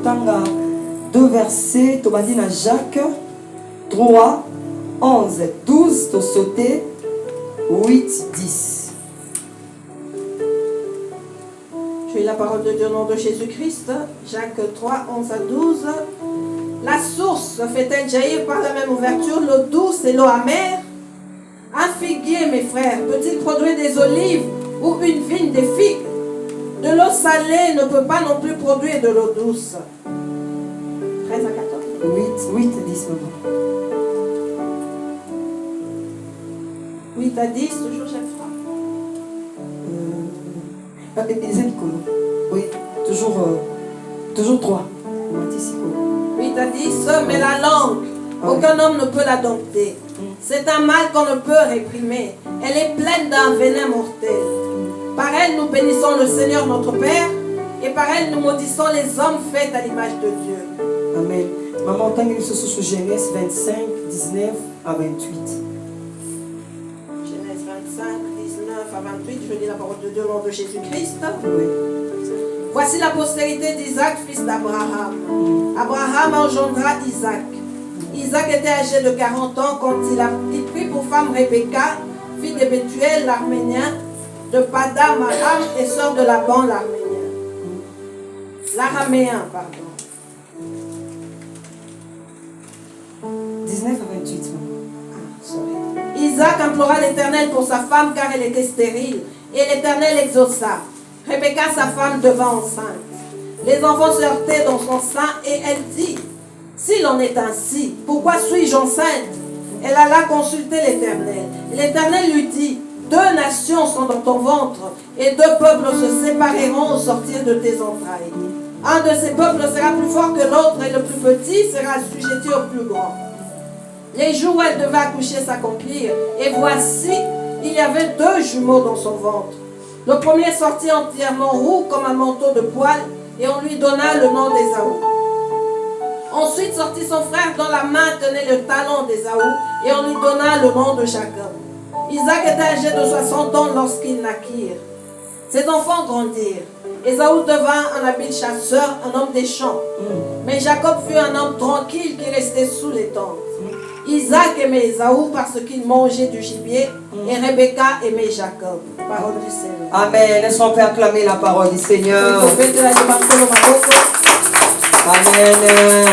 tokotanga deux versets, tobandi na Jacques 3, 11, 12, to sauté 8, 10. Je lis la parole de Dieu au nom de Jésus-Christ. Jacques 3, 11 à 12. La source fait-elle jaillir par la même ouverture l'eau douce et l'eau amère? Un figuier, mes frères, peut-il produire des olives ou une vigne des figues? De l'eau salée ne peut pas non plus produire de l'eau douce. 13 à 14. 8, 10, maman. 8 à 10, toujours chaque fois. Oui, toujours 3. 8 à 10, mais la langue, aucun homme ne peut la dompter. C'est un mal qu'on ne peut réprimer. Elle est pleine d'un venin mortel. Par elle, nous bénissons le Seigneur notre Père, et par elle, nous maudissons les hommes faits à l'image de Dieu. Amen. Maman, on nous sur Genèse 25, 19 à 28. Genèse 25, 19 à 28, je lis la parole de Dieu au nom de Jésus-Christ. Oui. Voici la postérité d'Isaac, fils d'Abraham. Abraham engendra Isaac. Isaac était âgé de 40 ans quand il prit pour femme Rebecca, fille de Bethuel l'Arménien, de Padam Aram et sœur de Laban l'Arménien. L'Araméen, pardon. 19 à 28. Isaac implora l'Éternel pour sa femme car elle était stérile. Et l'Éternel exauça. Rebecca, sa femme, devint enceinte. Les enfants se heurtaient dans son sein et elle dit: s'il en est ainsi, pourquoi suis-je enceinte? Elle alla consulter l'Éternel. L'Éternel lui dit: deux nations sont dans ton ventre et deux peuples se sépareront au sortir de tes entrailles. Un de ces peuples sera plus fort que l'autre et le plus petit sera assujetti au plus grand. Les jours où elle devait accoucher s'accomplirent, et voici, il y avait deux jumeaux dans son ventre. Le premier sortit entièrement roux comme un manteau de poil, et on lui donna le nom d'Ésaü. Ensuite sortit son frère dont la main tenait le talon d'Ésaü, et on lui donna le nom de Jacob. Isaac était âgé de 60 ans lorsqu'ils naquirent. Ses enfants grandirent. Ésaü devint un habile chasseur, un homme des champs. Mais Jacob fut un homme tranquille qui restait sous les tentes. Isaac aimait Ésaü parce qu'il mangeait du gibier, et Rebecca aimait Jacob. Parole du Seigneur. Amen. Est-ce qu'on peut acclamer la parole du Seigneur? Amen.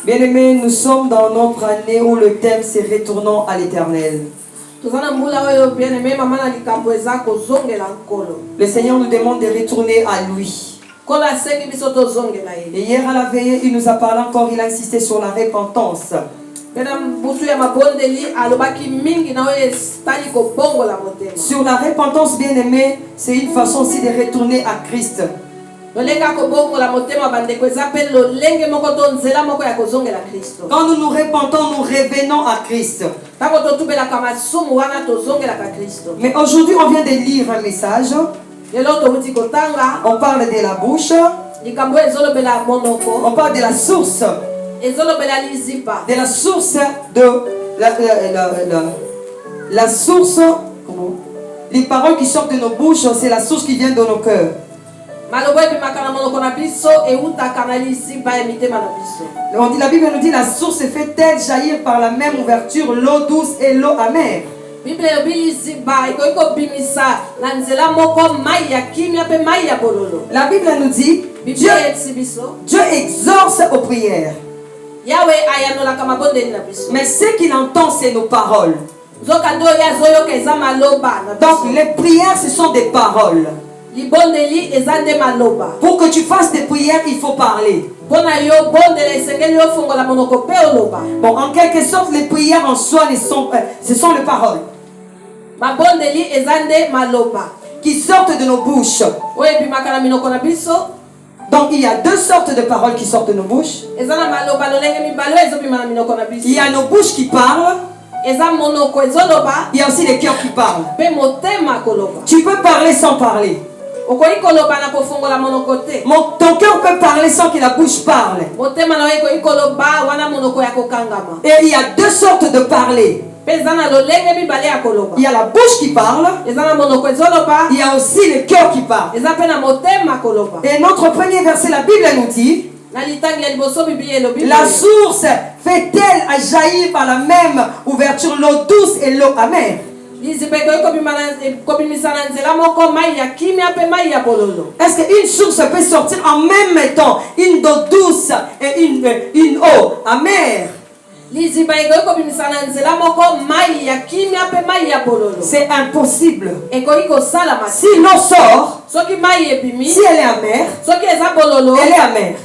Bien-aimés, nous sommes dans notre année où le thème c'est retournons à l'Éternel. Le Seigneur nous demande de retourner à lui. Et hier à la veillée, il nous a parlé encore, il a insisté sur la repentance. Sur la repentance, bien-aimé, c'est une façon aussi de retourner à Christ. Quand nous nous repentons, nous revenons à Christ. Mais aujourd'hui, on vient de lire un message. On parle de la bouche. On parle de la source. De la source de la source. Les paroles qui sortent de nos bouches, c'est la source qui vient de nos cœurs. On dit, la Bible nous dit la source fait-elle jaillir par la même ouverture l'eau douce et l'eau amère. La Bible nous dit Dieu exauce aux prières. Mais ce qu'il entend, c'est nos paroles. Donc les prières, ce sont des paroles. Pour que tu fasses des prières, il faut parler. Bon, en quelque sorte, les prières en soi, ce sont les paroles qui sortent de nos bouches. Donc il y a deux sortes de paroles qui sortent de nos bouches. Il y a nos bouches qui parlent. Il y a aussi les cœurs qui parlent. Tu peux parler sans parler. Ton cœur peut parler sans que la bouche parle. Et il y a deux sortes de parler. Il y a la bouche qui parle. Il y a aussi le cœur qui parle. Et notre premier verset, la Bible nous dit La source fait-elle jaillir par la même ouverture l'eau douce et l'eau amère? Est-ce qu'une source peut sortir en même temps une eau douce et une eau amère? C'est impossible. Si l'eau sort, si elle est amère, elle est amère.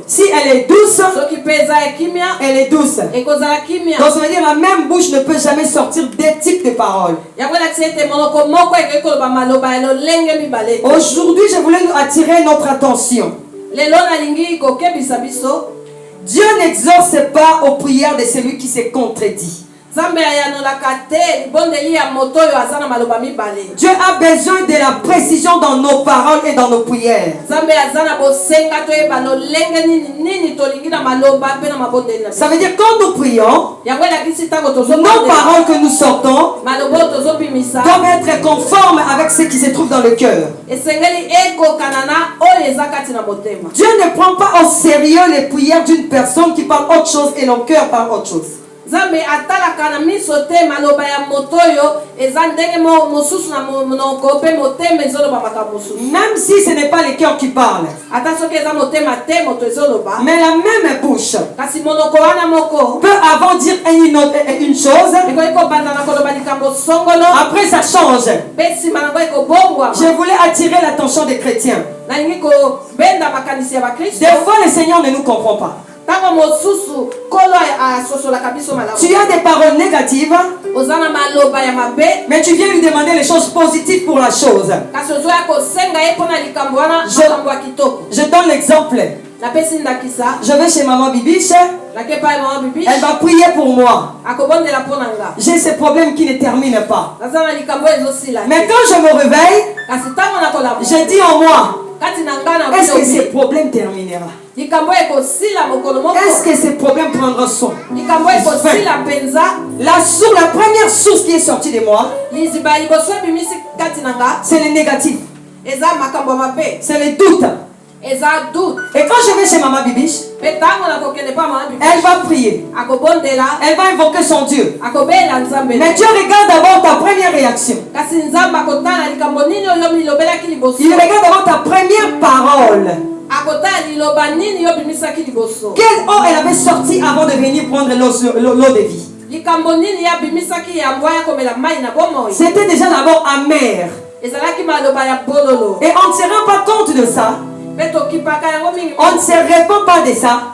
Si elle est douce, elle est douce. Donc ça veut dire la même bouche ne peut jamais sortir des types de paroles. Aujourd'hui, je voulais attirer notre attention. Dieu n'exauce pas aux prières de celui qui se contredit. Dieu a besoin de la précision dans nos paroles et dans nos prières. Ça veut dire quand nous prions, nos paroles que nous sortons doivent être conformes avec ce qui se trouve dans le cœur. Dieu ne prend pas au sérieux les prières d'une personne qui parle autre chose et le cœur parle autre chose. Même si ce n'est pas le cœur qui parle, mais la même bouche peut avant dire une chose, après ça change. Je voulais attirer l'attention des chrétiens. Des fois le Seigneur ne nous comprend pas. Tu as des paroles négatives, mais tu viens lui demander les choses positives pour la chose. Je donne l'exemple. Je vais chez maman Bibiche. Elle va prier pour moi. J'ai ces problèmes qui ne terminent pas. Mais quand je me réveille, je dis en moi, est-ce que ces problèmes terminera? Est-ce que ces problèmes prendront son? La première source qui est sortie de moi, c'est le négatif. C'est le doute. Et quand je vais chez maman Bibiche, elle va prier. Elle va invoquer son Dieu. Mais Dieu regarde d'abord ta première réaction. Il regarde d'abord ta première parole. Quelle eau elle avait sorti avant de venir prendre l'eau de vie? C'était déjà d'abord amer. Et on ne se rend pas compte de ça. On ne se répond pas de ça,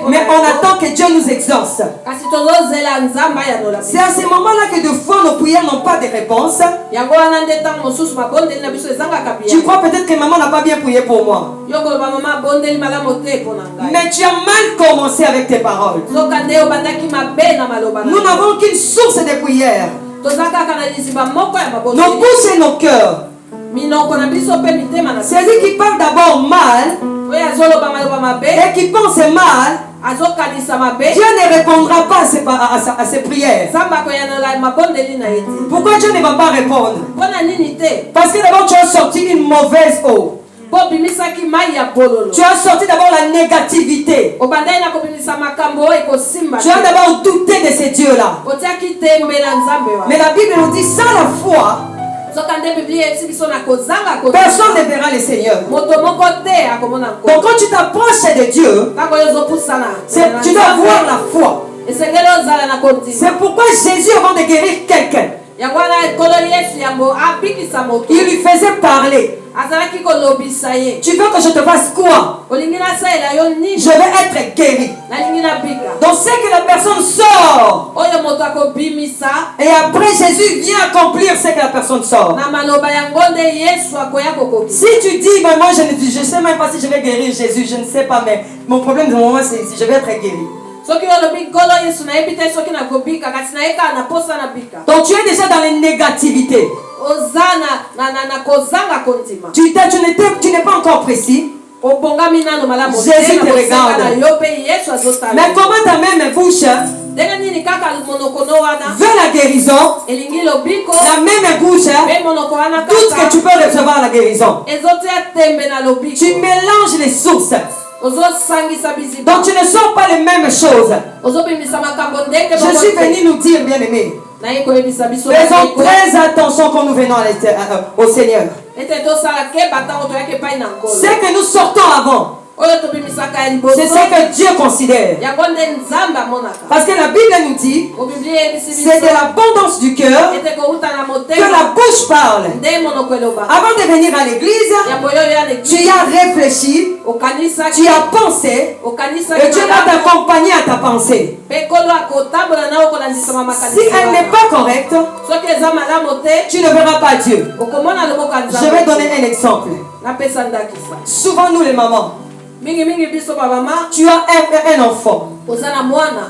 mais on attend que Dieu nous exauce. C'est à ce moment-là que de fois nos prières n'ont pas de réponse. Tu crois peut-être que maman n'a pas bien prié pour moi, mais tu as mal commencé avec tes paroles. Nous n'avons qu'une source de prière, nos bouches et nos cœurs. Celui qui parle d'abord mal et qui pense mal, Dieu ne répondra pas à ses prières. Pourquoi Dieu ne va pas répondre? Parce que d'abord tu as sorti une mauvaise eau. Tu as sorti d'abord la négativité. Tu as d'abord douté de ces dieux-là. Mais la Bible nous dit sans la foi, personne ne verra le Seigneur. Donc quand tu t'approches de Dieu, tu dois avoir la foi. C'est pourquoi Jésus, avant de guérir quelqu'un, il lui faisait parler. Tu veux que je te fasse quoi? Je vais être guéri. Donc c'est que la personne sort, et après Jésus vient accomplir ce que la personne sort. Si tu dis mais moi je ne sais même pas si je vais guérir Jésus, je ne sais pas, mais mon problème de moment c'est si je vais être guéri. Donc tu es déjà dans les négativités. Tu n'es pas encore précis. Jésus te regarde. Mais comment ta même bouche veut la guérison, la même bouche doute que tu peux recevoir la guérison. Tu mélanges les sources. Donc tu ne sors pas les mêmes choses. Je suis venu nous dire, bien-aimés, faisons très attention quand nous venons au Seigneur. Ce que nous sortons avant, c'est ce que Dieu considère. Parce que la Bible nous dit, c'est de l'abondance du cœur que la bouche parle. Avant de venir à l'église, tu y as réfléchi, tu as pensé, et Dieu va t'accompagner à ta pensée. Si elle n'est pas correcte, tu ne verras pas Dieu. Je vais donner un exemple. Souvent nous les mamans, tu as un enfant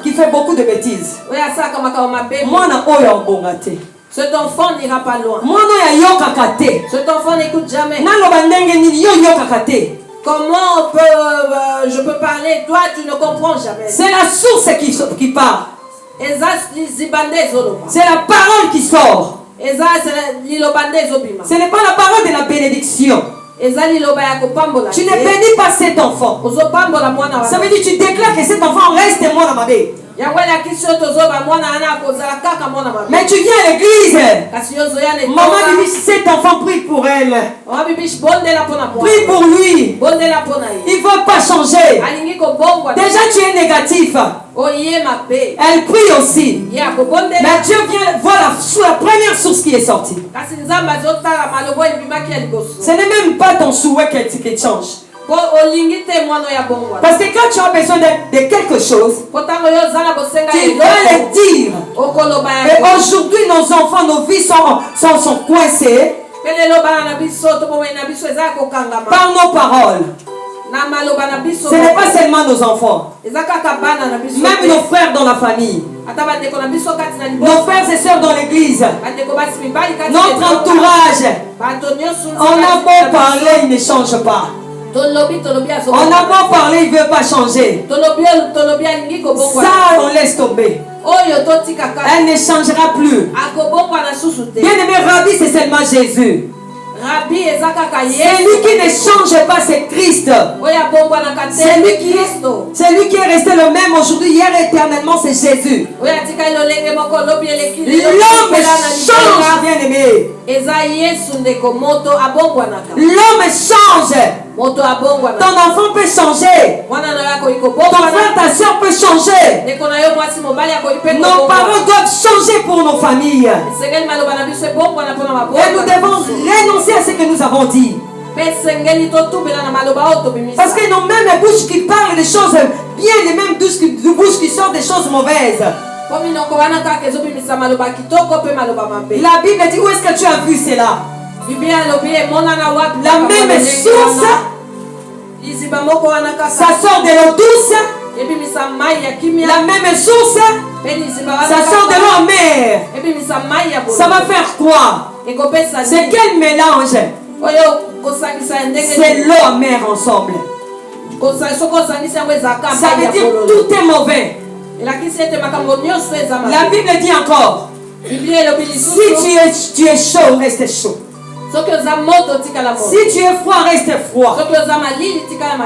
qui fait beaucoup de bêtises. Cet enfant n'ira pas loin. Cet enfant n'écoute jamais. Comment je peux parler? Toi, tu ne comprends jamais. C'est la source qui parle. C'est la parole qui sort. Ce n'est pas la parole de la bénédiction. Tu ne bénis pas cet enfant. Ça veut dire que tu déclares que cet enfant reste moi dans ma vie. Mais tu viens à l'église. Maman dit, cet enfant prie pour elle. Prie pour lui. Il ne veut pas changer. Déjà tu es négatif. Elle prie aussi. Mais Dieu vient voir la première source qui est sortie. Ce n'est même pas ton souhait qu'elle change. Parce que quand tu as besoin de quelque chose, tu dois le dire. Et aujourd'hui, nos enfants, nos vies sont coincées par nos paroles. Ce n'est pas seulement nos enfants, même nos frères dans la famille, nos frères et sœurs dans l'église, notre entourage. On a beau parler, il ne change pas. On a beau parler, il ne veut pas changer. Ça, on laisse tomber. Elle ne changera plus. Bien-aimé, Rabbi, c'est seulement Jésus. Celui qui ne change pas, c'est Christ. Celui qui est resté le même aujourd'hui, hier et éternellement, c'est Jésus. L'homme change, bien-aimé. L'homme change. Ton enfant peut changer. Ton frère, ta soeur peut changer. Nos parents doivent changer pour nos familles. Et nous devons renoncer à ce que nous avons dit. Parce que nos mêmes bouches qui parlent des choses bien, les mêmes bouches qui sortent des choses mauvaises. La Bible dit, où est-ce que tu as vu cela? La même source, ça sort de l'eau douce. La même source, ça sort de l'eau amère. Ça va faire quoi? C'est quel mélange? C'est l'eau amère ensemble. Ça veut dire tout est mauvais. La Bible dit encore, si tu es chaud, reste chaud. Si tu es froid, reste froid.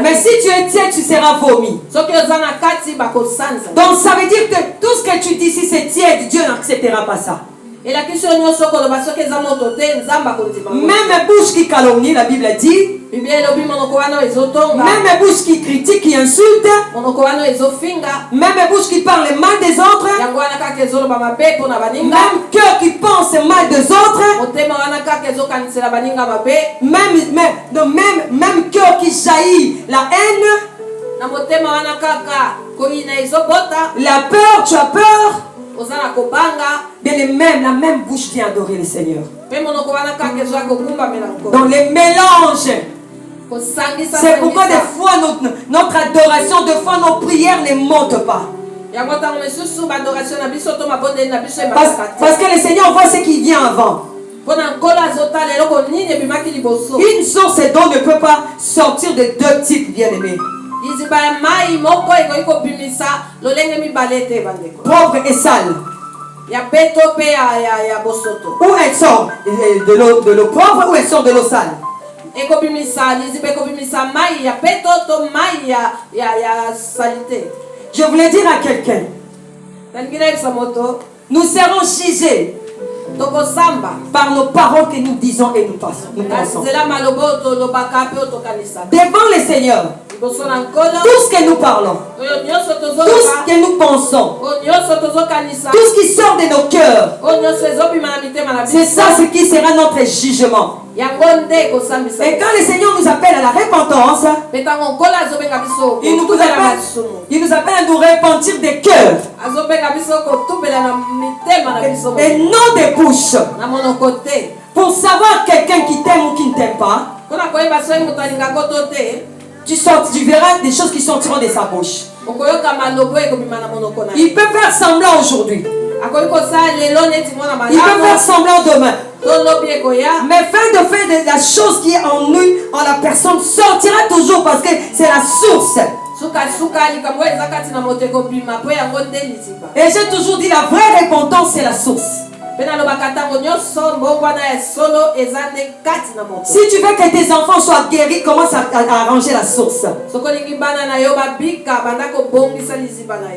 Mais si tu es tiède, tu seras vomi. Donc ça veut dire que tout ce que tu dis, si c'est tiède, Dieu n'acceptera pas ça. Même bouche qui calomnie, la Bible dit. Même bouche qui critique, qui insulte. Même bouche qui parle mal des autres. Même cœur qui pense mal des autres. Même cœur qui jaillit la haine. La peur, tu as peur. Mais la même bouche vient adorer le Seigneur. Dans les mélanges. C'est pourquoi des fois notre adoration, des fois nos prières ne montent pas. Parce que le Seigneur voit ce qui vient avant. Une source d'eau ne peut pas sortir de deux types, bien-aimés. Propre et sale. Où elles sortent de l'eau propre ou elles sortent de l'eau sale? Je voulais dire à quelqu'un, nous serons jugés par nos paroles que nous disons et nous pensons. Devant le Seigneur, tout ce que nous parlons, tout ce que nous pensons, tout ce qui sort de nos cœurs, c'est ça ce qui sera notre jugement. Et quand le Seigneur nous appelle à la repentance, il nous appelle à nous repentir des cœurs et non des bouches. Pour savoir quelqu'un qui t'aime ou qui ne t'aime pas, tu verras des choses qui sortiront de sa bouche. Il peut faire semblant aujourd'hui. Il peut faire semblant demain. Mais fin de la chose qui est en nous, en la personne, sortira toujours parce que c'est la source. Et j'ai toujours dit, la vraie repentance, c'est la source. Si tu veux que tes enfants soient guéris, commence à arranger la source.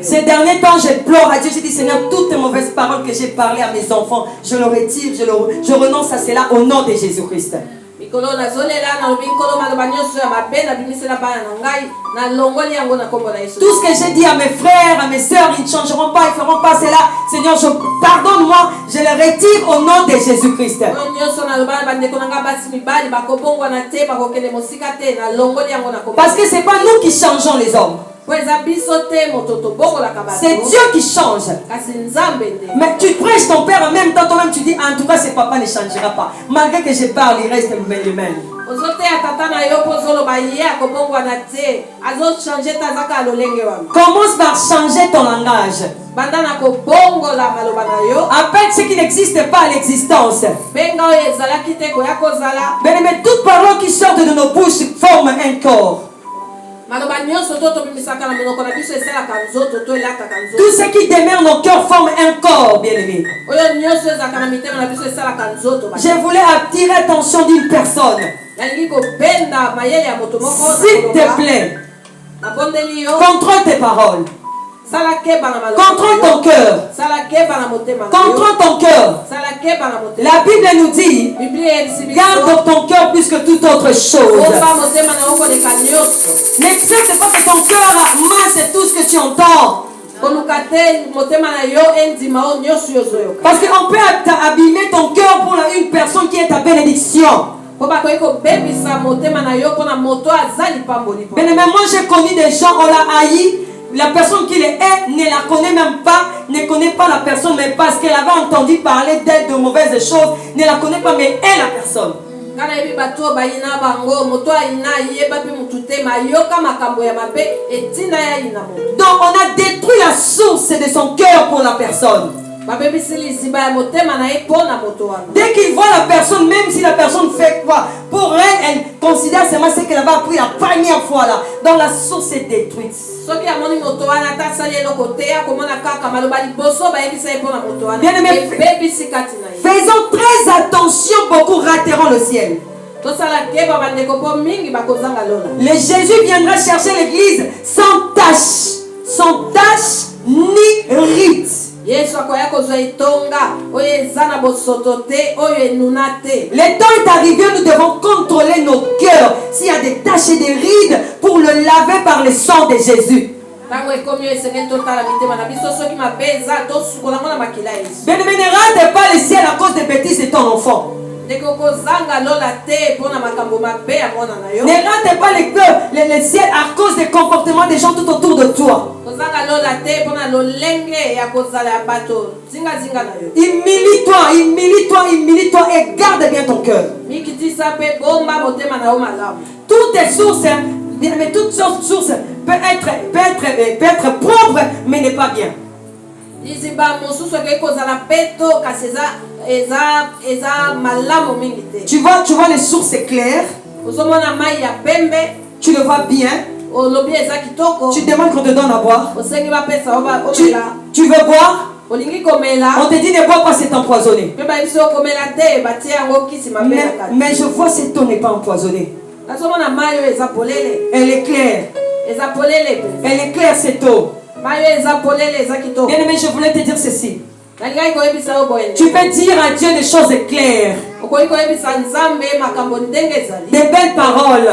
Ces derniers temps, je pleure à Dieu. Je dis, Seigneur, toutes les mauvaises paroles que j'ai parlées à mes enfants, je le retire, je renonce à cela au nom de Jésus-Christ. Tout ce que j'ai dit à mes frères, à mes soeurs, ils ne changeront pas, ils ne feront pas cela. Seigneur, pardonne-moi, je le retire au nom de Jésus-Christ. Parce que ce n'est pas nous qui changeons les hommes. C'est Dieu qui change. Mais tu prêches ton père en même temps, toi-même tu dis, en tout cas, ce papa ne changera pas. Malgré que je parle, il reste le même. Commence par changer ton langage. Appelle ce qui n'existe pas à l'existence. Mais toute parole qui sort de nos bouches forme un corps. Tout ce qui demeure nos cœurs forme un corps, bien-aimé. Je voulais attirer l'attention d'une personne. S'il te plaît, contrôle tes paroles. Contrôle ton cœur. Contrôle ton cœur. La Bible nous dit, garde ton cœur plus que toute autre chose. N'accepte pas que ton cœur masse tout ce que tu entends. Parce qu'on peut abîmer ton cœur pour une personne qui est ta bénédiction. Mais moi j'ai connu des gens, on l'a haï. La personne qui les hait ne la connaît même pas, ne connaît pas la personne, mais parce qu'elle avait entendu parler d'elle de mauvaises choses, ne la connaît pas, mais hait la personne. Donc on a détruit la source de son cœur pour la personne. Dès qu'il voit la personne, même si la personne fait quoi, pour elle, elle considère seulement ce qu'elle avait appris la première fois là. Donc la source est détruite. Bien-aimés, faisons très attention, beaucoup rateront le ciel. Le Jésus viendra chercher l'église sans tache ni rite. Le temps est arrivé, nous devons contrôler nos cœurs. S'il y a des taches et des rides, pour le laver par le sang de Jésus. Bien-aimé, ne rate pas le ciel à cause des bêtises de ton enfant. Ne rate pas le ciel à cause des comportements des gens tout autour de toi. Humilie-toi et garde bien ton cœur. Toutes tes sources, mais toutes sources peut être propre, mais n'est pas bien. Tu vois les sources claires. Tu le vois bien. Tu demandes qu'on te donne à boire. Tu veux boire. On te dit ne bois pas, c'est empoisonné. Mais je vois cette eau n'est pas empoisonnée. Elle est claire. Elle est claire cette eau. Bien aimé, je voulais te dire ceci. Tu peux dire à Dieu des choses claires, des belles paroles.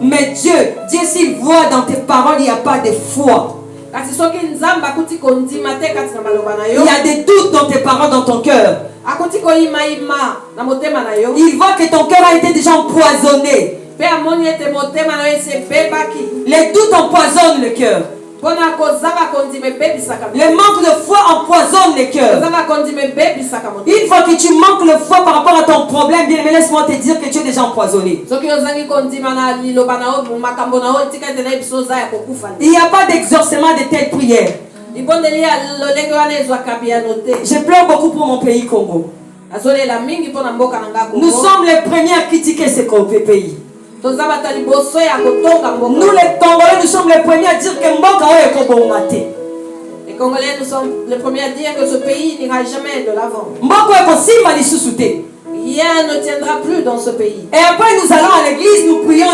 Mais Dieu s'il voit dans tes paroles, il n'y a pas de foi. Il y a des doutes dans tes paroles, dans ton cœur. Il voit que ton cœur a été déjà empoisonné. Les doutes empoisonnent le cœur. Le manque de foi empoisonne le cœur. Une fois que tu manques de foi par rapport à ton problème, bien aimé, laisse-moi te dire que tu es déjà empoisonné. Il n'y a pas d'exorcement de telles prières. Je pleure beaucoup pour mon pays Congo. Nous sommes les premiers à critiquer ce pays. Nous les Congolais, nous sommes les premiers à dire que Mboka est Kobongate. Les Congolais, nous sommes les premiers à dire que ce pays n'ira jamais de l'avant. Rien ne tiendra plus dans ce pays. Et après nous allons à l'église, nous prions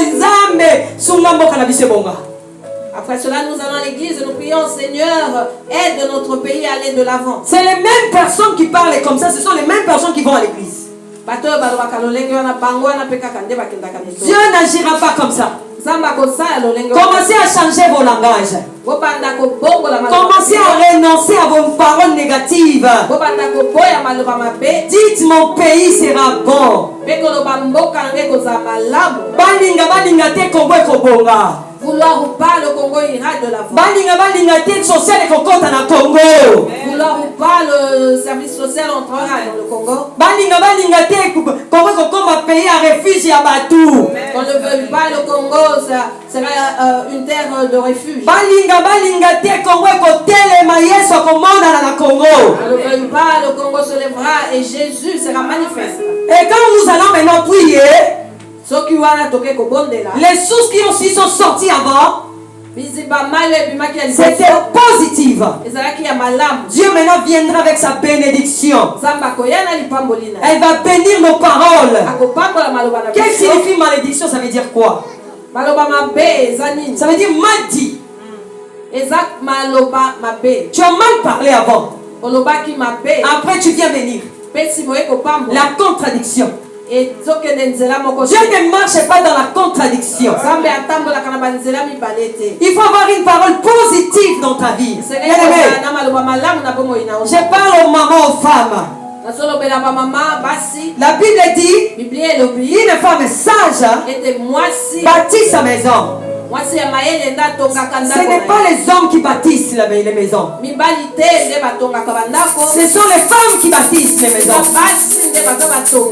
Après cela, nous allons à l'église et nous prions, Seigneur, aide notre pays à aller de l'avant. C'est les mêmes personnes qui parlent comme ça, ce sont les mêmes personnes qui vont à l'église. Dieu n'agira pas comme ça. Commencez à changer vos langages. Commencez à renoncer à vos paroles négatives. Dites mon pays sera bon. Vouloir ou pas, le Congo ira de l'avant. Vouloir ou pas, le service social entrera dans le Congo. Qu'on ne veuille pas, le Congo sera une terre de refuge. Qu'on ne veuille pas, le Congo se lèvera et Jésus sera manifeste. Et quand nous allons maintenant prier, les sources qui aussi sont sorties avant, c'était positif. Dieu maintenant viendra avec sa bénédiction. Elle va bénir nos paroles. Qu'est-ce qui signifie malédiction? Ça veut dire quoi? Ça veut dire mal dit. Tu as mal parlé avant. Après tu viens bénir. La contradiction. Dieu ne marche pas dans la contradiction. Il faut avoir une parole positive dans ta vie. Je parle aux mamans, aux femmes. La Bible dit, une femme sage bâtit sa maison. Ce n'est pas les hommes qui bâtissent les maisons. Ce sont les femmes qui bâtissent les maisons.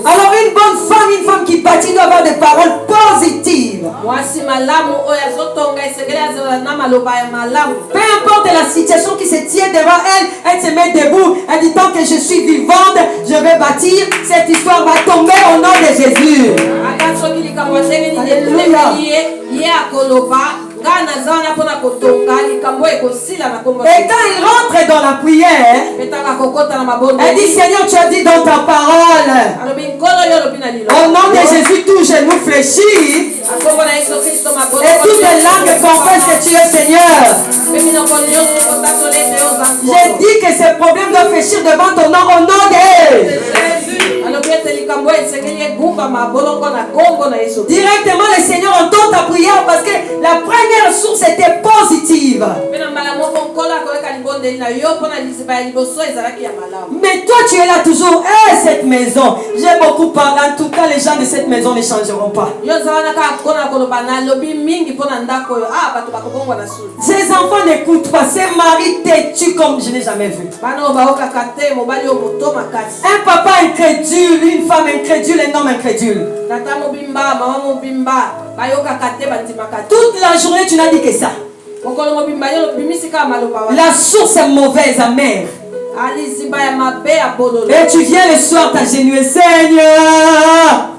Alors une bonne femme, une femme qui bâtit doit avoir des paroles positives. Peu importe la situation qui se tient devant elle, elle se met debout. Elle dit tant que je suis vivante, je vais bâtir. Cette histoire va tomber au nom de Jésus. Alléluia. Et quand il rentre dans la prière, elle dit Seigneur, tu as dit dans ta parole, au nom de Jésus, tout genou fléchit et toutes les langues confessent que tu es Seigneur. J'ai dit que ce problème doit fléchir devant ton nom au nom de Jésus. Directement le Seigneur entend ta prière parce que la première source était positive. Mais toi tu es là toujours. Cette maison, j'ai beaucoup parlé. En tout cas les gens de cette maison ne changeront pas. Ces enfants n'écoutent pas. Ces maris têtus comme je n'ai jamais vu. Un papa incrédule, une femme incrédule, un homme incrédule. Toute la journée tu n'as dit que ça. La source est mauvaise, amère. Et tu viens le soir t'agenouiller, Seigneur.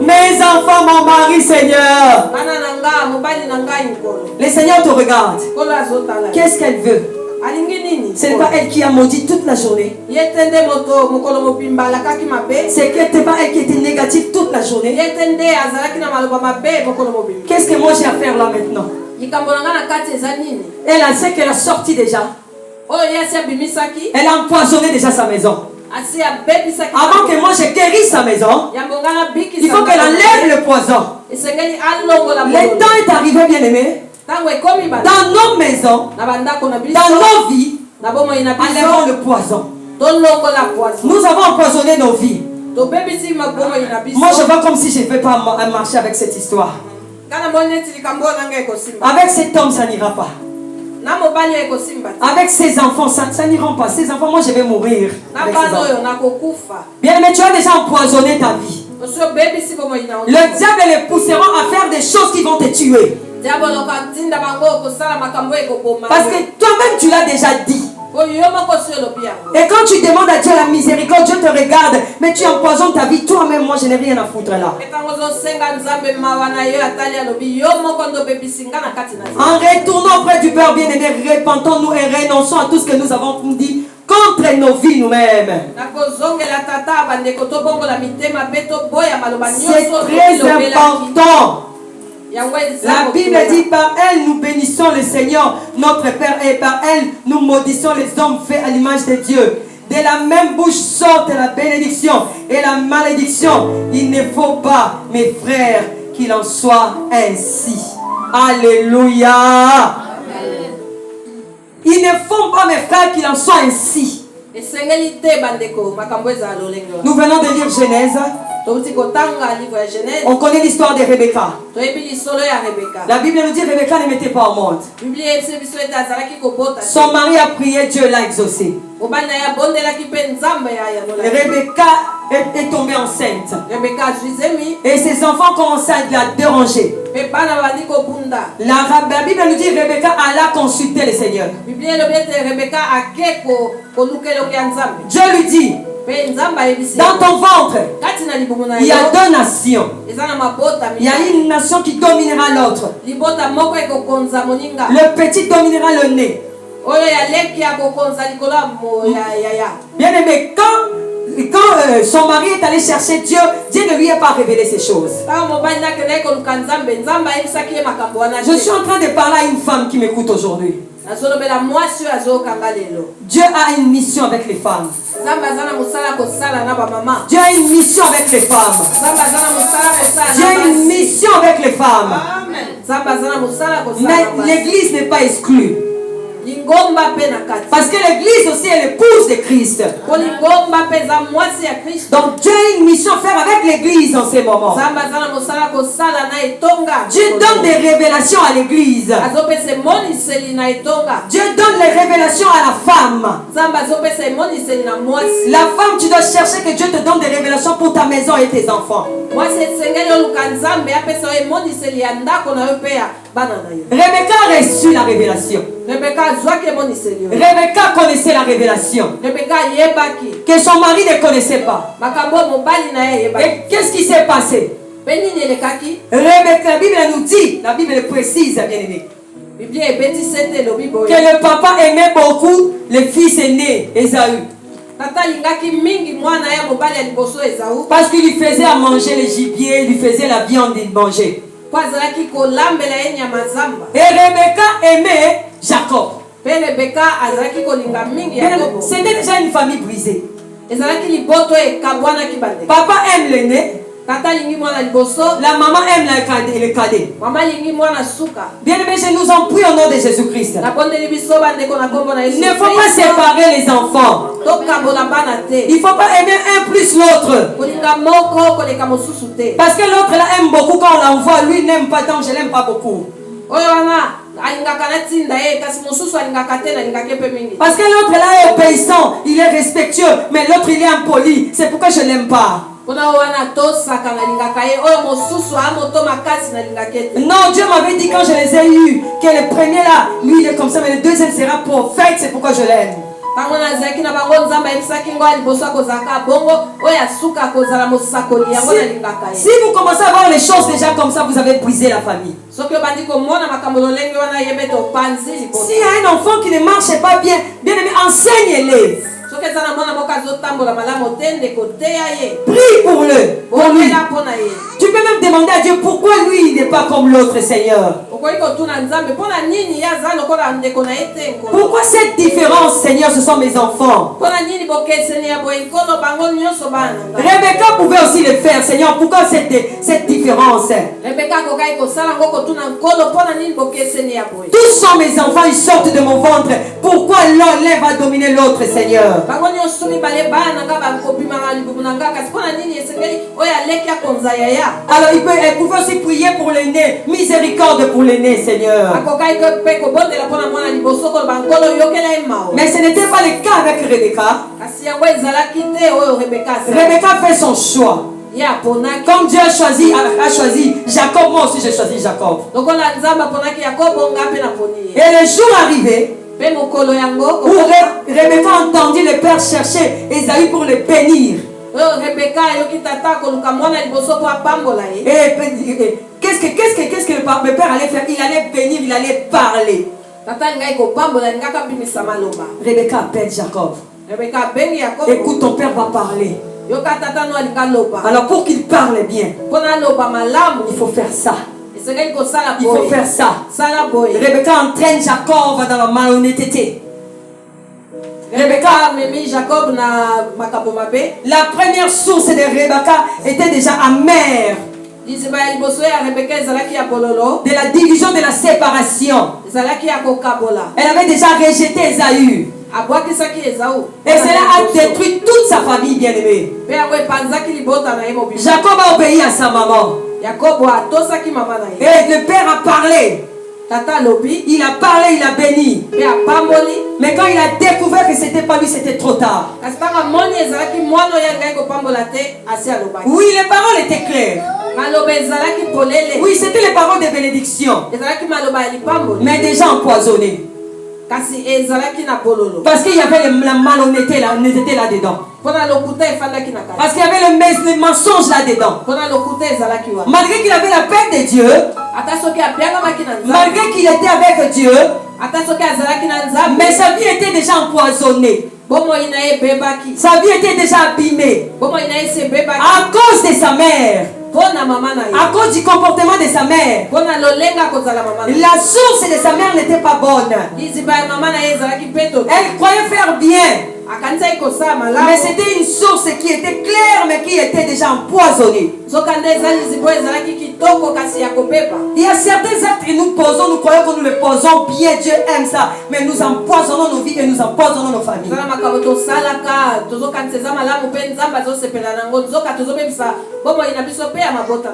Mes enfants, mon mari, Seigneur. Le Seigneur te regarde. Qu'est-ce qu'elle veut? Ce n'est pas elle qui a maudit toute la journée. C'est que pas elle qui était négative toute la journée. Qu'est-ce que moi j'ai à faire là maintenant? Elle a sait qu'elle a sorti déjà. Elle a empoisonné déjà sa maison. Avant que moi je guérisse sa maison, il faut qu'elle enlève le poison. Le temps est arrivé, bien aimé. Dans nos maisons, dans nos vies, enlèvons le poison. Nous avons empoisonné nos vies. Moi je vois comme si je ne vais pas marcher avec cette histoire. Avec cet homme ça n'ira pas. Avec ses enfants ça n'ira pas. Ses enfants, moi je vais mourir avec ses enfants. Bien mais tu as déjà empoisonné ta vie. Le diable et les pousseront à faire des choses qui vont te tuer. Parce que toi-même tu l'as déjà dit. Et quand tu demandes à Dieu la miséricorde, Dieu te regarde, mais tu empoisonnes ta vie. Toi-même, moi je n'ai rien à foutre là. En retournant auprès du Père bien-aimé, repentons-nous et renonçons à tout ce que nous avons dit contre nos vies nous-mêmes. C'est très important. La Bible dit par elle nous bénissons le Seigneur notre Père et par elle nous maudissons les hommes faits à l'image de Dieu. De la même bouche sortent la bénédiction et la malédiction. Il ne faut pas, mes frères, qu'il en soit ainsi. Alléluia. Amen. Il ne faut pas, mes frères, qu'il en soit ainsi. Nous venons de lire Genèse. On connaît l'histoire de Rebecca. La Bible nous dit que Rebecca ne mettait pas au monde. Son mari a prié, Dieu l'a exaucé. Rebecca est tombée enceinte. Et ses enfants commençaient à la déranger. La Bible nous dit que Rebecca alla consulter le Seigneur. Dieu lui dit, dans ton ventre, il y a deux nations. Il y a une nation qui dominera l'autre. Le petit dominera le nez. Bien aimé, quand son mari est allé chercher Dieu, Dieu ne lui a pas révélé ces choses. Je suis en train de parler à une femme qui m'écoute aujourd'hui. Dieu a une mission avec les femmes. Dieu a une mission avec les femmes. Dieu a une mission avec les femmes. Mais l'église n'est pas exclue. Parce que l'église aussi est l'épouse de Christ. Donc Dieu a une mission à faire avec l'église en ces moments. Dieu donne des révélations à l'église. Dieu donne les révélations à la femme. La femme, tu dois chercher que Dieu te donne des révélations pour ta maison et tes enfants. Rebecca a reçu la révélation. Rebecca connaissait la révélation que son mari ne connaissait pas. Et qu'est-ce qui s'est passé? Rebecca, la Bible nous dit, la Bible précise, bien aimé, que le papa aimait beaucoup le fils aîné, Ésaü. Parce qu'il lui faisait à manger le gibier, il lui faisait la viande de manger. Et Rebecca aimait Jacob. C'était déjà une famille brisée. Papa aime l'aîné. La maman aime le cadet. Bien aimé, je nous en prie au nom de Jésus-Christ. Il ne faut pas séparer les enfants. Il ne faut pas aimer un plus l'autre. Parce que l'autre là aime beaucoup quand on l'envoie. Lui n'aime pas tant, je l'aime pas beaucoup. Parce que l'autre là est obéissant, il est respectueux, mais l'autre il est impoli. C'est pourquoi je ne l'aime pas. Non, Dieu m'avait dit quand je les ai eus que le premier là, lui il est comme ça, mais le deuxième sera prophète, c'est pourquoi je l'aime. Si vous commencez à voir les choses déjà comme ça, vous avez brisé la famille. S'il y a un enfant qui ne marche pas bien, bien aimé, enseigne-les. Prie pour lui. Tu peux même demander à Dieu pourquoi lui il n'est pas comme l'autre, Seigneur. Pourquoi cette différence, Seigneur, ce sont mes enfants. Rebecca pouvait aussi le faire, Seigneur. Pourquoi cette différence? Tous sont mes enfants, ils sortent de mon ventre. Pourquoi l'un va dominer l'autre, Seigneur? Alors il pouvait aussi prier pour l'aîné. Miséricorde pour l'aîné, Seigneur. Mais ce n'était pas le cas avec Rebecca. Rebecca fait son choix. Comme Dieu a choisi Jacob, moi aussi j'ai choisi Jacob. Et le jour arrivé où Rebecca entendit le père chercher Esaü pour le bénir. Et qu'est-ce que le père allait faire? Il allait bénir, il allait parler. Rebecca appelle Jacob. Écoute, ton père va parler. Alors pour qu'il parle bien, il faut faire ça. Il faut faire ça. Rebecca entraîne Jacob dans la malhonnêteté. Rebecca, la première source de Rebecca était déjà amère. De la division, de la séparation. Elle avait déjà rejeté Esaü. Et cela a détruit toute sa famille bien-aimée. Jacob a obéi à sa maman. Et le père a parlé. Il a parlé, il a béni. Mais quand il a découvert que c'était pas lui, c'était trop tard. Oui, les paroles étaient claires. Oui, c'était les paroles de bénédiction. Mais déjà empoisonnées. Parce qu'il y avait la malhonnêteté là-dedans. Parce qu'il y avait le mensonge là-dedans. Malgré qu'il avait la paix de Dieu, malgré qu'il était avec Dieu, mais sa vie était déjà empoisonnée. Sa vie était déjà abîmée à cause de sa mère. À cause du comportement de sa mère. La source de sa mère n'était pas bonne. Elle croyait faire bien. Mais c'était une source qui était claire mais qui était déjà empoisonnée. Il y a certains actes que nous posons, nous croyons que nous les posons bien, Dieu aime ça, mais nous empoisonnons nos vies et nous empoisonnons nos familles.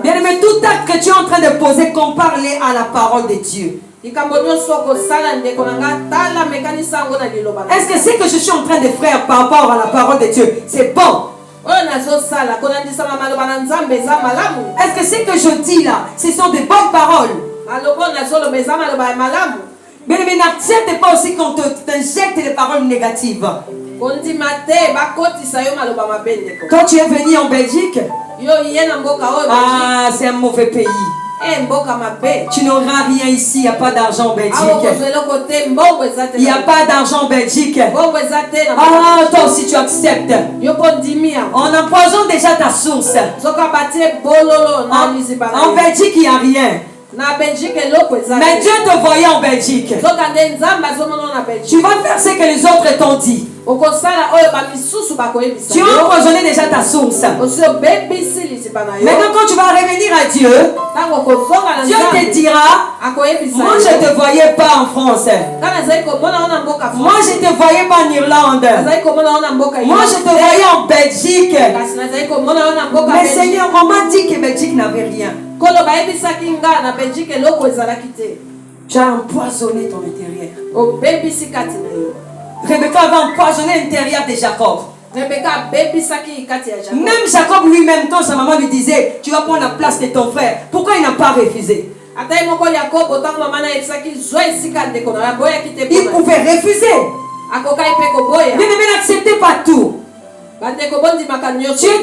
Bien aimé, tout acte que tu es en train de poser, compare-les à la parole de Dieu. Est-ce que ce que je suis en train de faire par rapport à la parole de Dieu, c'est bon? Est-ce que ce que je dis là, ce sont des bonnes paroles? Mais n'accepte pas aussi qu'on t'injecte des paroles négatives. Quand tu es venu en Belgique, ah, c'est un mauvais pays. Tu n'auras rien ici, il n'y a pas d'argent en Belgique. Il n'y a pas d'argent en Belgique. Ah, toi aussi tu acceptes. On empoisonne déjà ta source. En Belgique, il n'y a rien. Mais Dieu te voyait en Belgique. Tu vas faire ce que les autres t'ont dit. Tu as empoisonné déjà ta source. Maintenant quand tu vas revenir à Dieu, Dieu te dira, moi je ne te voyais pas en France. Moi je ne te voyais pas en Irlande. Moi je te voyais en Belgique. Mais Seigneur, on m'a dit que Belgique n'avait rien. Tu as empoisonné ton intérieur. Rebecca avait empoisonné l'intérieur de Jacob. Même Jacob lui-même, quand sa maman lui disait, tu vas prendre la place de ton frère, pourquoi il n'a pas refusé? Il pouvait refuser. Bien-aimé, n'acceptez pas tout. Tu es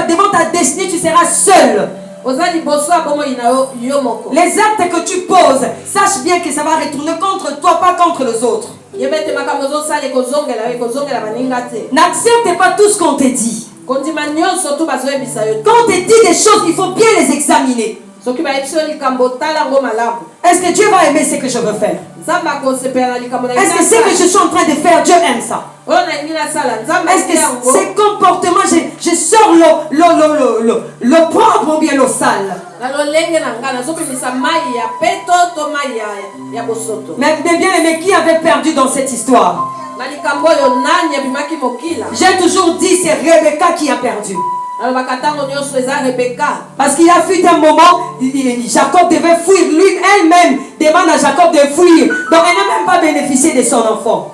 devant ta destinée, tu seras seul. Les actes que tu poses, sache bien que ça va retourner contre toi, pas contre les autres. N'accepte pas tout ce qu'on te dit. Quand on te dit des choses, il faut bien les examiner. Est-ce que Dieu va aimer ce que je veux faire? Est-ce que ce que je suis en train de faire, Dieu aime ça? Est-ce que ces comportements, je sors le propre ou bien le sale? Mais bien aimé, qui avait perdu dans cette histoire? J'ai toujours dit c'est Rebecca qui a perdu. Parce qu'il a fui un moment, Jacob devait fuir. Lui, elle-même demande à Jacob de fuir. Donc elle n'a même pas bénéficié de son enfant.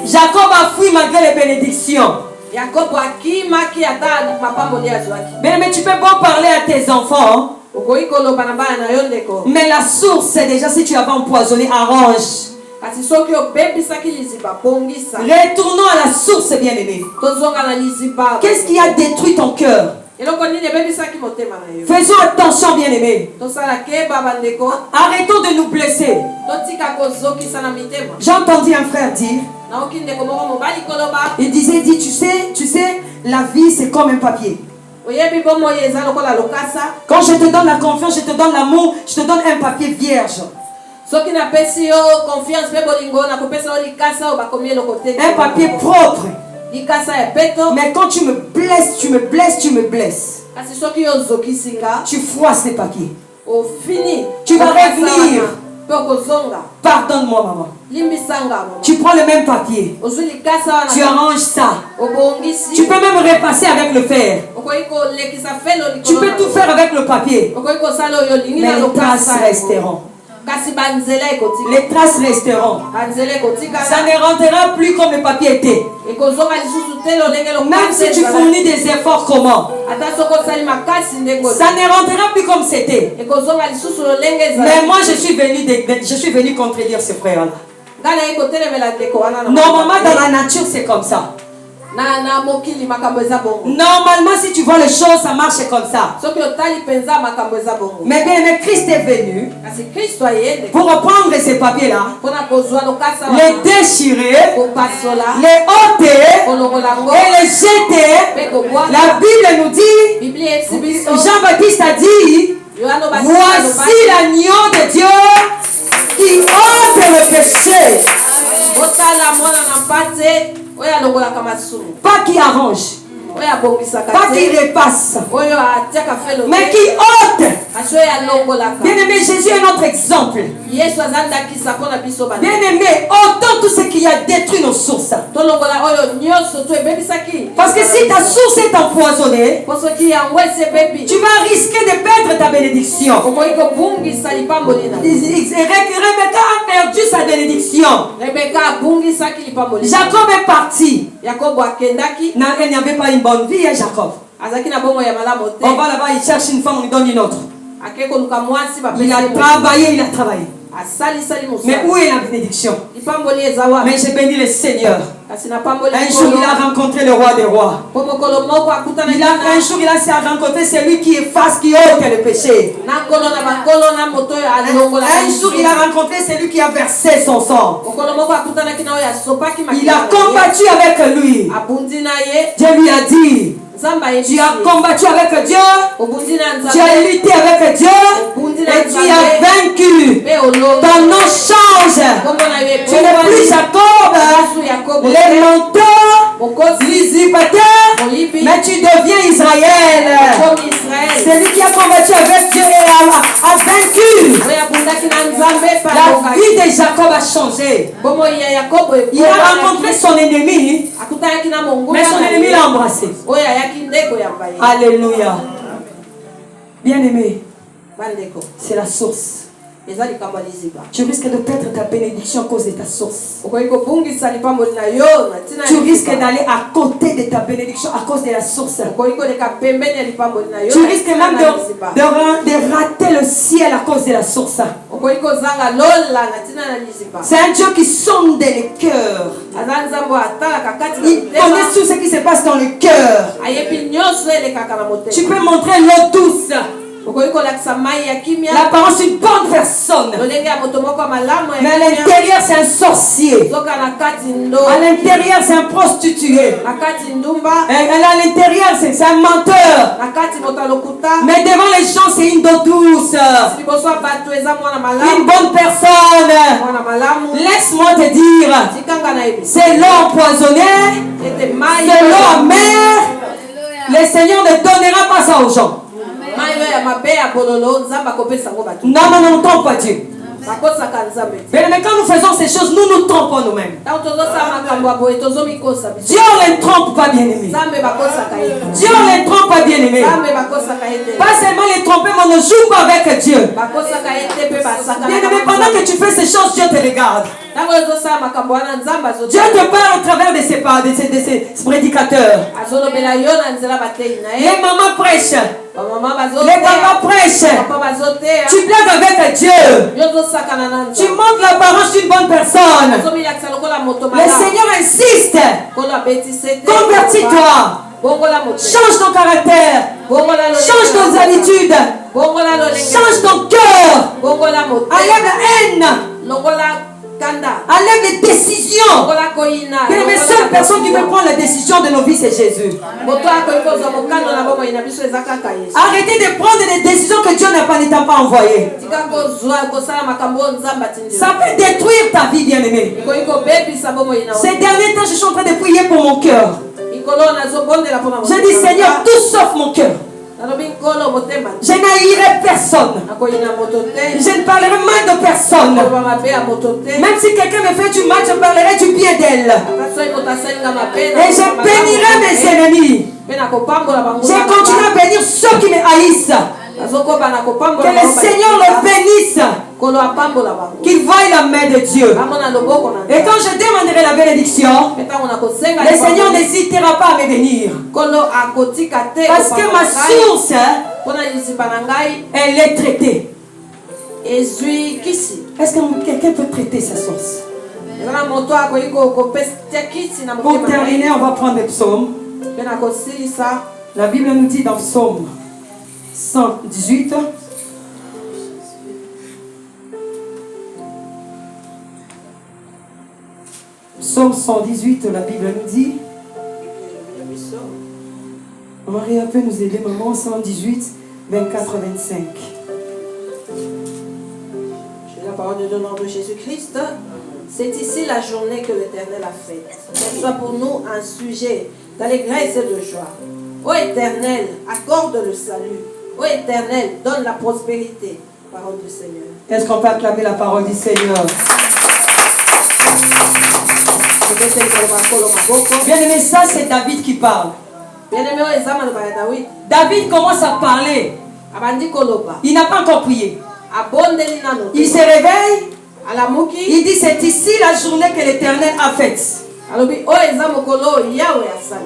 Jacob a fui malgré les bénédictions. Mais tu peux pas parler à tes enfants. Mais la source, c'est déjà si tu avais empoisonné, arrange. Retournons à la source, bien-aimé. Qu'est-ce qui a détruit ton cœur? Faisons attention, bien-aimé. Arrêtons de nous blesser. J'ai entendu un frère dire, il disait, tu sais, la vie c'est comme un papier. Quand je te donne la confiance, je te donne l'amour, je te donne un papier vierge. Un papier propre. Mais quand tu me blesses, tu froisses les papiers. Tu vas revenir. Pardonne-moi, maman. Tu prends le même papier. Tu arranges ça. Tu peux même repasser avec le fer. Tu peux tout faire avec le papier. Mais les traces resteront. Les traces resteront. Ça ne rentrera plus comme le papier était. Même si tu fournis des efforts comment, ça ne rentrera plus comme c'était. Mais moi je suis venu contredire ce frère-là. Normalement dans la nature c'est comme ça. Normalement si tu vois les choses ça marche comme ça. Mais bien Christ est venu pour reprendre ces papiers là, les déchirer, les ôter et les jeter. La Bible nous dit, Jean-Baptiste a dit, voici l'agneau de Dieu qui ôte le péché. Pas qui arrange, pas qui repasse, mais qui ôte. Bien-aimé, Jésus est notre exemple. Bien-aimé, ôtons tout ce qui a détruit nos sources. Parce que si ta source est empoisonnée, tu vas risquer de perdre ta bénédiction. Rebecca a perdu sa bénédiction. Jacob est parti. Il n'y avait pas une bonne vie, hein, Jacob. On va là-bas, il cherche une femme, on lui donne une autre. Il a travaillé. Mais où est la bénédiction? Mais j'ai béni le Seigneur. Un jour il a rencontré le roi des rois. Un jour il a rencontré celui qui efface, qui ôte le péché. Un jour il a rencontré celui qui a versé son sang. Il a combattu avec lui. Dieu lui a dit, tu as combattu avec Dieu, tu as lutté avec Dieu et tu as vaincu. Ton nom change. Tu n'es plus Jacob, les menteurs, l'usurpateur, mais tu deviens Israël. Celui qui a combattu avec Dieu a vaincu. La vie de Jacob a changé. Il a rencontré son ennemi, mais son ennemi l'a embrassé. Alléluia. Bien-aimé, c'est la source. Tu risques de perdre ta bénédiction à cause de ta source. Tu risques d'aller à côté de ta bénédiction à cause de la source. Tu risques même de rater le ciel à cause de la source. C'est un Dieu qui sonde les cœurs. Il connaît tout ce qui se passe dans le cœur. Tu peux montrer l'eau douce. L'apparence d'une bonne personne. Mais à l'intérieur c'est un sorcier. À l'intérieur c'est un prostitué. À l'intérieur c'est un menteur. Mais devant les gens c'est une eau douce. Une bonne personne. Laisse-moi te dire, c'est l'eau empoisonnée, c'est l'eau amère. Le Seigneur ne donnera pas ça aux gens. Non, ne trompe pas Dieu. Mais quand nous faisons ces choses, nous nous trompons nous-mêmes. Dieu ne trompe pas, bien-aimé. Dieu ne trompe pas, bien-aimé. Pas seulement les tromper, mais on ne joue pas avec Dieu. Bien-aimé, pendant que tu fais ces choses, Dieu te regarde. Dieu te parle au travers de ces prédicateurs. Les mamans prêchent. Les papas prêchent. Tu blagues avec Dieu. Tu montres l'apparence d'une bonne personne. Le Seigneur insiste. Convertis-toi. Change ton caractère. Change tes habitudes. Change ton cœur. Enlève la haine. Enlève les décisions. Mais la seule personne qui peut prendre la décision de nos vies, c'est Jésus. Arrêtez de prendre des décisions que Dieu n'a pas envoyées. Ça peut détruire ta vie, bien-aimée. Ces derniers temps, je suis en train de prier pour mon cœur. Je dis, Seigneur, tout sauf mon cœur. Je n'haïrai personne. Je ne parlerai mal de personne. Même si quelqu'un me fait du mal, je parlerai du bien d'elle. Et je bénirai mes ennemis. Je continuerai à bénir ceux qui me haïssent. Que le Seigneur le bénisse. Qu'il voie la main de Dieu. Et quand je demanderai la bénédiction, le Seigneur n'hésitera pas à me bénir. Parce que ma source, elle est traitée. Est-ce que quelqu'un peut traiter sa source? Pour terminer, on va prendre le psaume. La Bible nous dit dans le psaume 118. Psaume 118, la Bible nous dit. Maria peut nous aider, maman. 118, 24 à 25. J'ai la parole de nom de Jésus-Christ. C'est ici la journée que l'Éternel a faite. Qu'elle soit pour nous un sujet d'allégresse et de joie. Ô Éternel, accorde le salut. Ô Éternel, donne la prospérité. Parole du Seigneur. Est-ce qu'on peut acclamer la parole du Seigneur? Bien aimé, ça c'est David qui parle. David commence à parler. Il n'a pas encore prié. Il se réveille. Il dit, c'est ici la journée que l'Éternel a faite.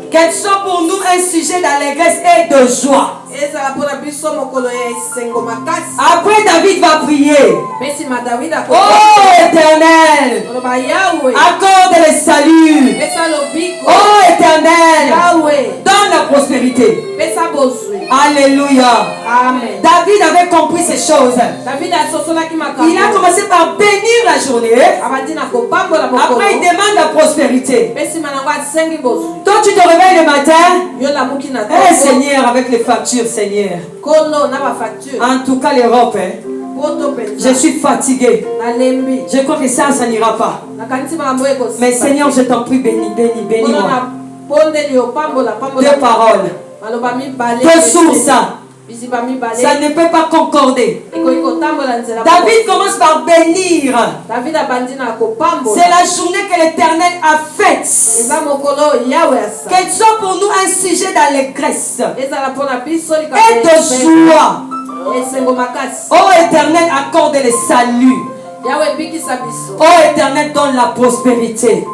Qu'elle soit pour nous un sujet d'allégresse et de joie. Après, David va prier. Oh Éternel, accorde le salut. Oh Éternel, donne la prospérité. Alléluia. Amen. David avait compris ces choses. Il a commencé par bénir la journée. Après, il demande la prospérité. Toi, tu te réveilles le matin. Eh Seigneur, avec les factures, Seigneur. En tout cas, l'Europe, je suis fatigué. Je crois que ça n'ira pas. Mais Seigneur, je t'en prie, bénis-moi. Deux paroles. Deux sources. Ça ne peut pas concorder. David commence par bénir. C'est la journée que l'Éternel a faite. Qu'elle soit pour nous un sujet d'allégresse et de joie. Oh Éternel, accorde le salut. Oh Éternel, donne la prospérité.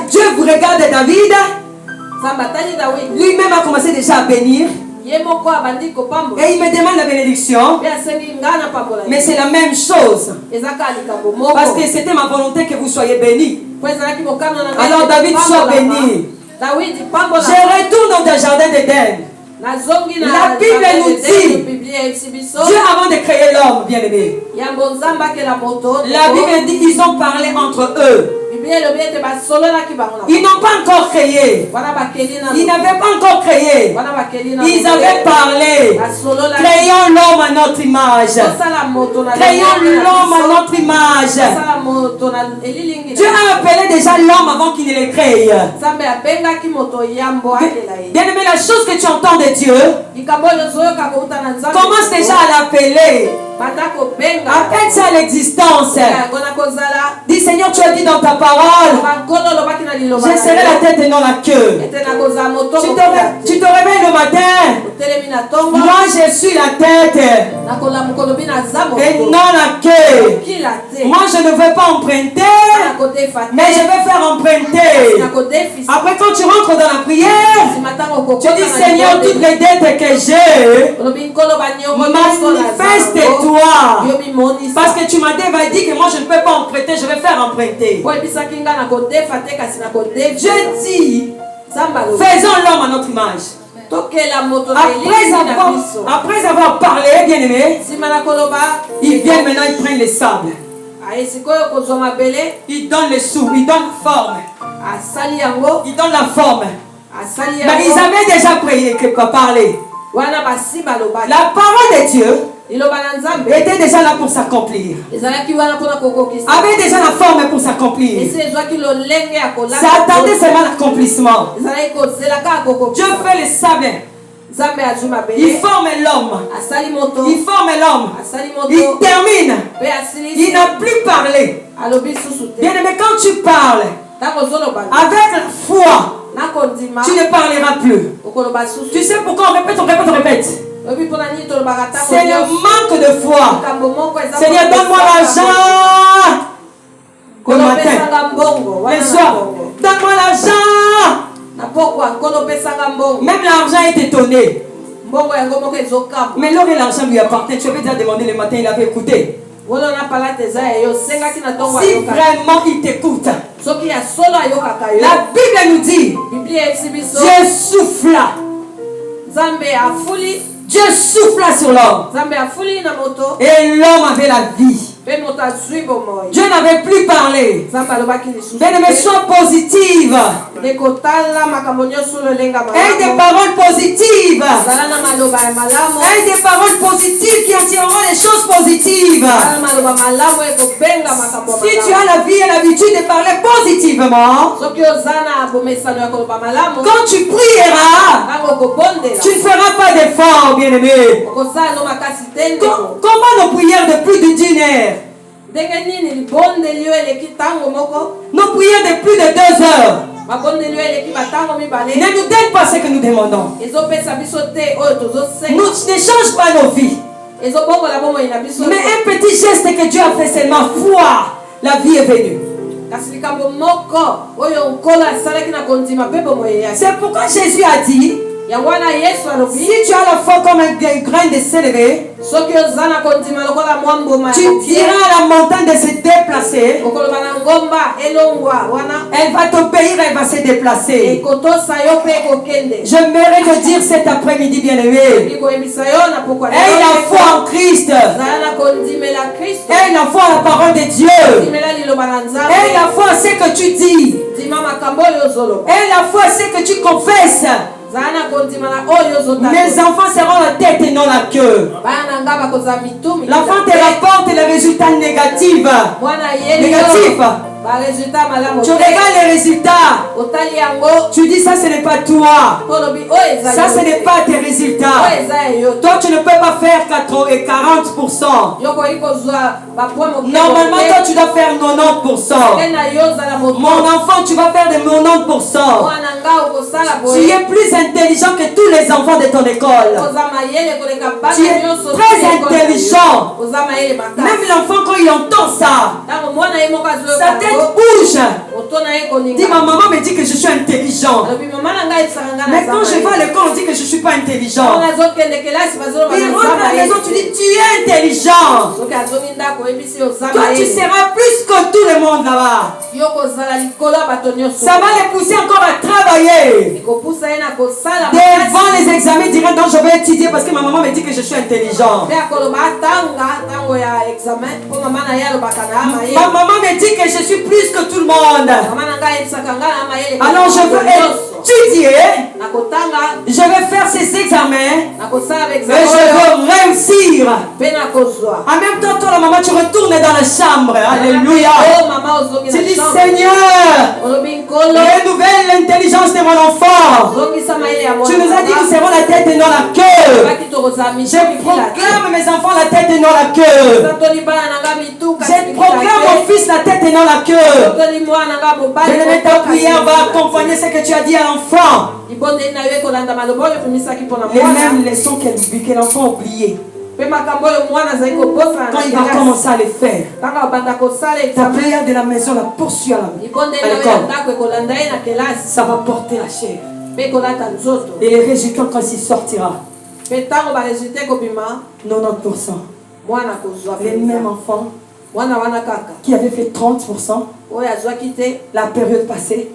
Dieu vous regarde David. Lui-même a commencé déjà à bénir. Et il me demande la bénédiction. Mais c'est la même chose. Parce que c'était ma volonté que vous soyez bénis. Alors David soit béni. Je retourne dans le jardin d'Éden. La Bible nous dit, Dieu avant de créer l'homme, bien aimé, la Bible dit qu'ils ont parlé entre eux. Ils n'ont pas encore créé. Ils n'avaient pas encore créé. Ils avaient parlé. Créons l'homme à notre image. Créons l'homme à notre image. Dieu a appelé déjà l'homme avant qu'il ne le crée. Bien aimé, la chose que tu entends de Dieu, commence déjà à l'appeler. Appelle ça à l'existence. Dis Seigneur, tu as dit dans ta parole, je serai la tête et non la queue. Tu te réveilles le matin. Moi je suis la tête et non la queue. Moi je ne veux pas emprunter, mais je vais faire emprunter. Après quand tu rentres dans la prière, tu dis Seigneur, toutes les dettes que j'ai, manifeste-toi. Parce que tu m'as déjà dit que moi je ne peux pas emprunter, je vais faire emprunter. Je dis, faisons l'homme à notre image. Après avoir parlé, bien aimé, ils viennent maintenant, ils prennent les sables. Ils donnent les sous, ils donnent forme. Ils donnent la forme. Mais ils avaient déjà parlé. La parole de Dieu était déjà là pour s'accomplir. Avait déjà la forme pour s'accomplir. Ça attendait seulement l'accomplissement. Dieu fait le sable. Il forme l'homme. Il forme l'homme. Il termine. Il n'a plus parlé. Bien aimé, quand tu parles avec la foi, tu ne parleras plus. Tu sais pourquoi on répète. C'est le manque de foi. Seigneur, donne-moi l'argent. Le matin, le soir, donne-moi l'argent. Même l'argent est étonné. Mais lorsque l'argent lui appartient, tu avais déjà demandé le matin, il avait écouté. Si vraiment il t'écoute, la Bible nous dit, Dieu souffla. Dieu souffla sur l'homme. Et l'homme avait la vie. Dieu n'avait plus parlé. Bien-aimé, sois positive. Et des paroles positives. Et des paroles positives qui attireront les choses positives. Si tu as la vie et l'habitude de parler positivement, quand tu prieras, tu ne feras pas d'effort, bien-aimé. Comment nos prières de plus de 10 heures? Nos prières de plus de 2 heures ne nous donnent pas ce que nous demandons. Nous ne change pas nos vies. Mais un petit geste que Dieu a fait seulement, foi, la vie est venue. C'est pourquoi Jésus a dit, si tu as la foi comme un grain de sénévé, tu diras à la montagne de se déplacer. Elle va t'obéir, elle va se déplacer. J'aimerais te dire cet après-midi, bien-aimé, aie la foi en Christ. Aie la foi en la parole de Dieu. Aie la foi en ce que tu dis. Aie la foi en ce que tu confesses. Mes enfants seront la tête et non la queue. L'enfant te rapporte les résultats négatifs. Tu regardes les résultats. Tu dis ça, ce n'est pas toi. Ça, ce n'est pas tes résultats. résultat. Toi, tu ne peux pas faire 40%. Normalement, toi, tu dois faire 90%. Mon enfant, tu vas faire des 90%. Tu es plus intelligent que tous les enfants de ton école. Tu es très intelligent. Même l'enfant, quand il entend ça, sa tête bouge. Dis, ma maman me dit que je suis intelligent. Mais quand je vais à l'école, on dit que je ne suis pas intelligent. Il rentre à la maison, tu dis, tu es intelligent. Toi, tu seras plus que tout le monde là-bas. Ça va les pousser encore à travailler. Devant les examens, ils diront, non, je vais étudier parce que ma maman me dit que je suis intelligent. Ma maman me dit que je suis plus que tout le monde. Alors je veux étudier. Je vais faire ces examens. Et je veux réussir. En même temps, toi la maman, tu retournes dans la chambre. Alléluia. Tu dis, Seigneur, renouvelle l'intelligence de mon enfant. Tu nous as dit que nous serons la tête et non la queue. Je proclame mes enfants la tête et non la queue. Je proclame mon fils la tête et non la queue. Bien-aimé, ta prière va accompagner ce que tu as dit à l'enfant. Les mêmes leçons que l'enfant a oubliées. Quand il va commencer à les faire, ta prière de la maison la poursuit à l'école. Ça va porter la chair. Et les résultats quand il sortira, 90%. Les mêmes enfants qui avaient fait 30% la période passée,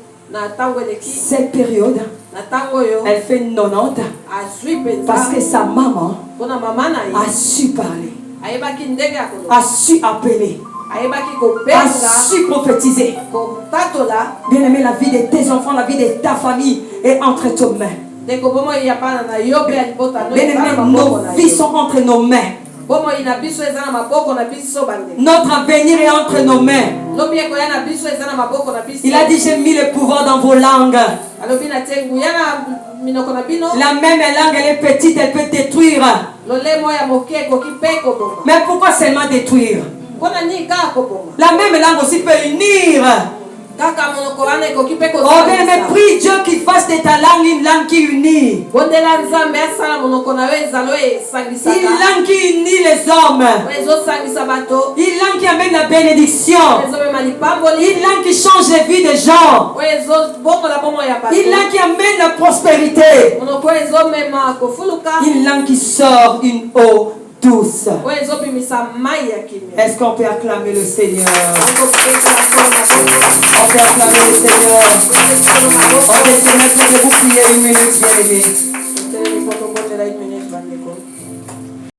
cette période, elle fait 90 parce que sa maman a su parler, a su appeler, a su prophétiser. Bien-aimé, la vie de tes enfants, la vie de ta famille est entre tes mains. Bien-aimé, nos vies sont entre nos mains. Notre avenir est entre nos mains. Il a dit, j'ai mis le pouvoir dans vos langues. La même langue, elle est petite, elle peut détruire. Mais pourquoi seulement détruire? La même langue aussi peut unir. Oh bien, mais prie Dieu qu'il fasse de ta langue une langue qui unit. Une langue qui unit les hommes. Une langue qui amène la bénédiction. Une langue qui change les vies des gens. Une langue qui amène la prospérité. Une langue qui sort une eau douce. Est-ce qu'on peut acclamer le Seigneur? On peut acclamer le Seigneur. On peut se mettre debout, prier une minute, bien-aimé.